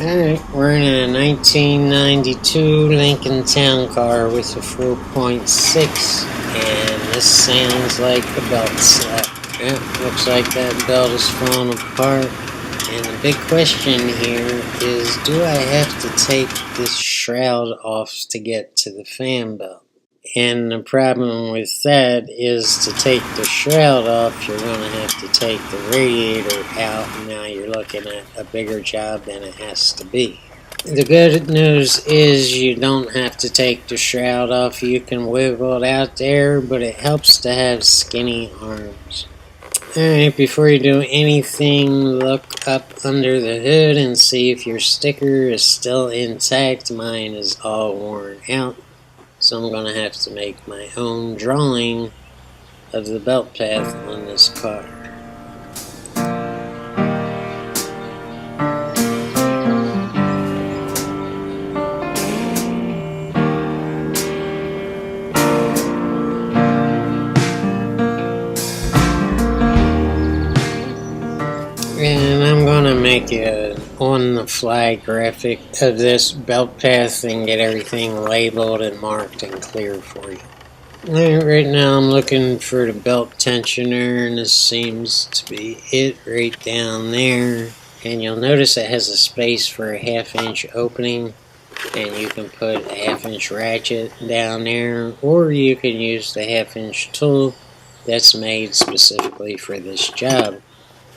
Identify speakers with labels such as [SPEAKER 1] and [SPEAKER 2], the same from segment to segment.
[SPEAKER 1] Alright, we're in a 1992 Lincoln Town Car with a 4.6, and this sounds like a belt slap. Yeah, looks like that belt is falling apart. And the big question here is, do I have to take this shroud off to get to the fan belt? And the problem with that is, to take the shroud off, you're going to have to take the radiator out, and now you're looking at a bigger job than it has to be. The good news is you don't have to take the shroud off. You can wiggle it out there, but it helps to have skinny arms. Alright, before you do anything, look up under the hood and see if your sticker is still intact. Mine is all worn out. So I'm going to have to make my own drawing of the belt path on this car. And I'm going to make an on-the-fly graphic of this belt path and get everything labeled and marked and clear for you. Right now I'm looking for the belt tensioner, and this seems to be it right down there. And you'll notice it has a space for a 1/2 inch opening, and you can put a 1/2 inch ratchet down there, or you can use the 1/2 inch tool that's made specifically for this job.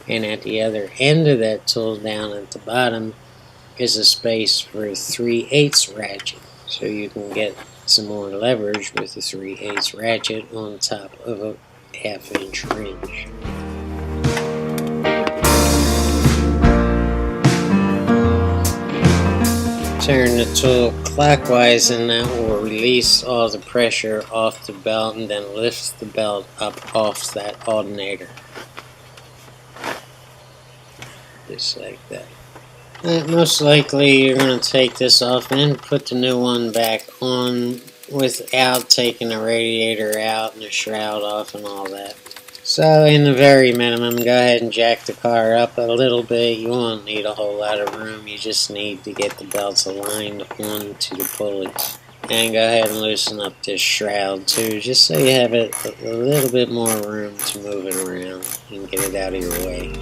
[SPEAKER 1] And at the other end of that tool, down at the bottom, is a space for a 3/8 ratchet. So you can get some more leverage with a 3/8 ratchet on top of a 1/2 inch wrench. Turn the tool clockwise, and that will release all the pressure off the belt and then lift the belt up off that alternator. Just like that. Most likely you're going to take this off and put the new one back on without taking the radiator out and the shroud off and all that. So in the very minimum, go ahead and jack the car up a little bit. You won't need a whole lot of room. You just need to get the belts aligned onto the pulleys. And go ahead and loosen up this shroud too, just so you have it a little bit more room to move it around and get it out of your way.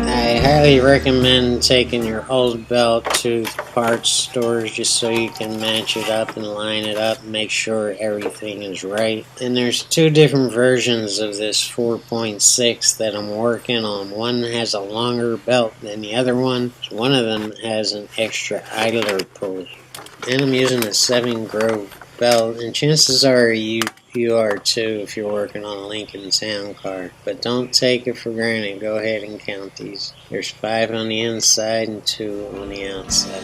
[SPEAKER 1] I highly recommend taking your old belt to the parts stores just so you can match it up and line it up and make sure everything is right. And there's two different versions of this 4.6 that I'm working on. One has a longer belt than the other one. One of them has an extra idler pulley. And I'm using a 7 Grove belt, and chances are you are too if you're working on a Lincoln Town Car. But don't take it for granted. Go ahead and count these. There's 5 on the inside and 2 on the outside.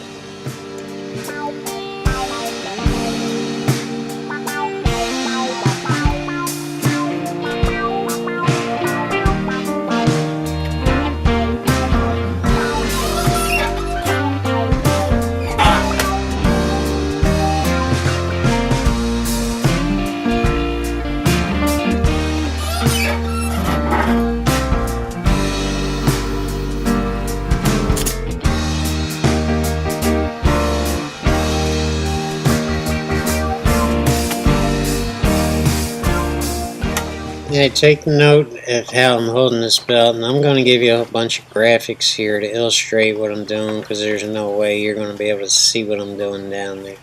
[SPEAKER 1] Yeah, take note at how I'm holding this belt, and I'm going to give you a bunch of graphics here to illustrate what I'm doing, because there's no way you're going to be able to see what I'm doing down there.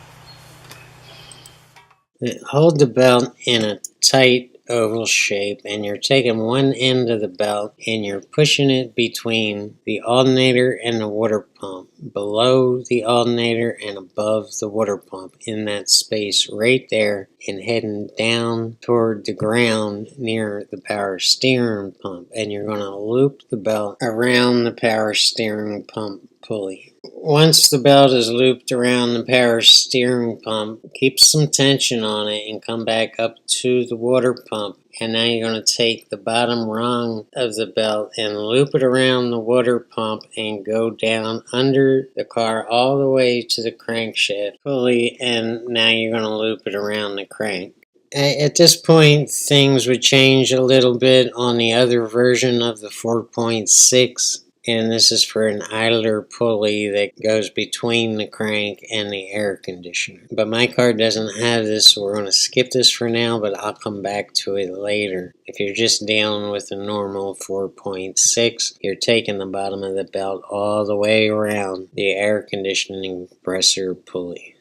[SPEAKER 1] Hold the belt in a tight oval shape, and you're taking one end of the belt and you're pushing it between the alternator and the water pump, below the alternator and above the water pump, in that space right there, and heading down toward the ground near the power steering pump. And you're going to loop the belt around the power steering pump pulley. Once the belt is looped around the power steering pump, keep some tension on it and come back up to the water pump. And now you're going to take the bottom rung of the belt and loop it around the water pump and go down under the car all the way to the crankshaft pulley, and now you're going to loop it around the crank. At this point, things would change a little bit on the other version of the 4.6, and this is for an idler pulley that goes between the crank and the air conditioner. But my car doesn't have this, so we're going to skip this for now, but I'll come back to it later. If you're just dealing with a normal 4.6, you're taking the bottom of the belt all the way around the air conditioning compressor pulley.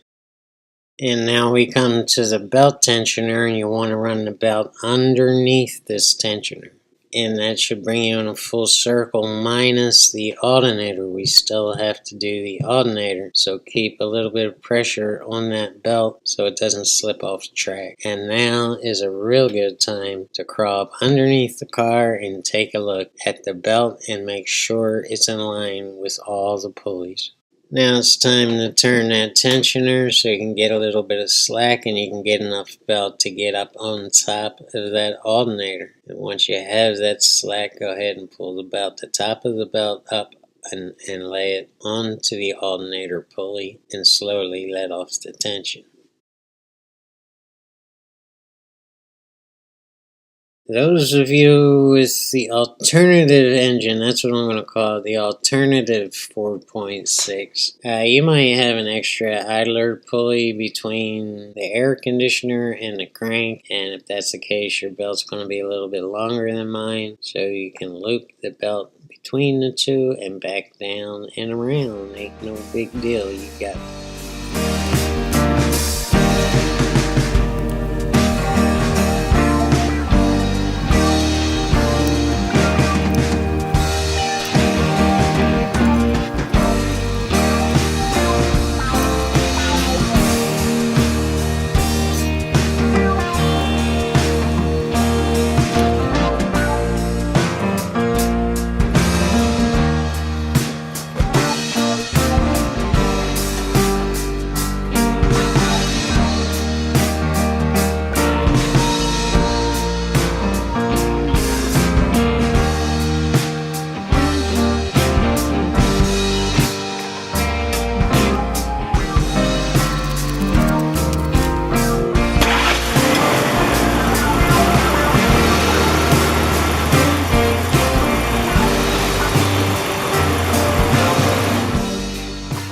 [SPEAKER 1] And now we come to the belt tensioner, and you want to run the belt underneath this tensioner. And that should bring you in a full circle minus the alternator. We still have to do the alternator, so keep a little bit of pressure on that belt so it doesn't slip off the track. And now is a real good time to crawl up underneath the car and take a look at the belt and make sure it's in line with all the pulleys. Now it's time to turn that tensioner so you can get a little bit of slack and you can get enough belt to get up on top of that alternator. And once you have that slack, go ahead and pull the top of the belt up and lay it onto the alternator pulley and slowly let off the tension. Those of you with the alternative engine, that's what I'm going to call it, the alternative 4.6, you might have an extra idler pulley between the air conditioner and the crank, and if that's the case, your belt's going to be a little bit longer than mine, so you can loop the belt between the two and back down and around. Ain't no big deal, you got it.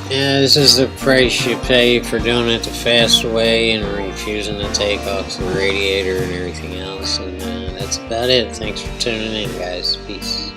[SPEAKER 1] Yeah, this is the price you pay for doing it the fast way and refusing to take off the radiator and everything else. And that's about it. Thanks for tuning in, guys. Peace.